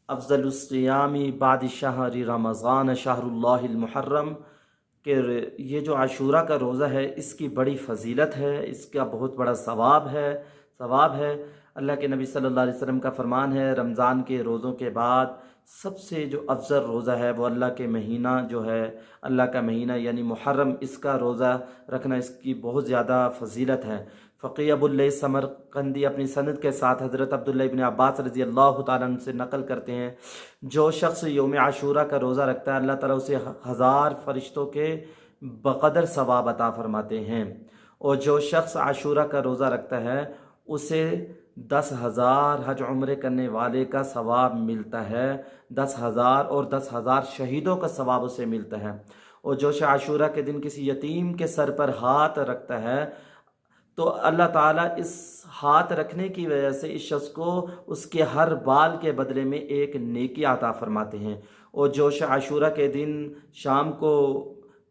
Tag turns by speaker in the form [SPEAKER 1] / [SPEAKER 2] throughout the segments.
[SPEAKER 1] अफ़ज़लुस्सियामी बाद शहरी रमज़ान शहरुल्लाहिल मुहर्रम कि ये जो आशूरा का रोज़ा है इसकी बड़ी फ़जीलत है, इसका बहुत बड़ा सवाब है। अल्लाह के नबी सल्लल्लाहु अलैहि वसल्लम का फ़रमान है, रमज़ान के रोज़ों के बाद सबसे जो अफजल रोज़ा है वो अल्लाह के महीना जो है, अल्लाह का महीना यानी मुहर्रम, इसका रोज़ा रखना इसकी बहुत ज़्यादा फ़जीलत है। फ़क़ी अबुल्लैस समरकंदी अपनी सनद के साथ हज़रत अब्दुल्ला इब्न अब्बास रज़ी अल्लाह तआला अन्हु से नकल करते हैं, जो शख्स यौम आशूरा का रोज़ा रखता है अल्लाह ताला उसे 1000 फरिश्तों के बक़दर सवाब अता फरमाते हैं, और जो शख्स आशूरा का रोज़ा रखता है उसे 10,000 हज उम्रे करने वाले का सवाब मिलता है, 10,000 और 10,000 शहीदों का सवाब उसे मिलता है। और जो आशूरा के दिन किसी यतीम के सर पर हाथ रखता है तो अल्लाह ताला इस हाथ रखने की वजह से इस शख्स को उसके हर बाल के बदले में एक नेकी अता फरमाते हैं। और जो आशूरा के दिन शाम को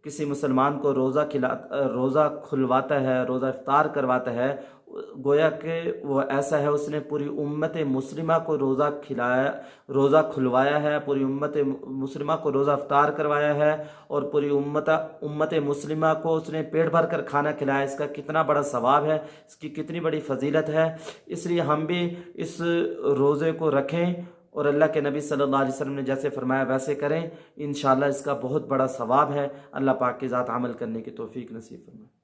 [SPEAKER 1] किसी मुसलमान को रोज़ा खुलवाता है, रोज़ा इफ्तार करवाता है, गोया कि वो ऐसा है उसने पूरी उम्मत मुस्लिमा को रोज़ा खुलवाया है, पूरी उम्मत मुस्लिमा को रोज़ा इफ्तार करवाया है, और पूरी उम्मत मुस्लिमा को उसने पेट भर कर खाना खिलाया। इसका कितना बड़ा सवाब है, इसकी कितनी बड़ी फजीलत है। इसलिए हम भी इस रोज़े को रखें और अल्लाह के नबी सल्लल्लाहु अलैहि वसल्लम ने जैसे फरमाया वैसे करें। इंशाअल्लाह इसका बहुत बड़ा सवाब है। अल्लाह पाक की ज़ात अमल करने की तौफीक नसीब फरमाए।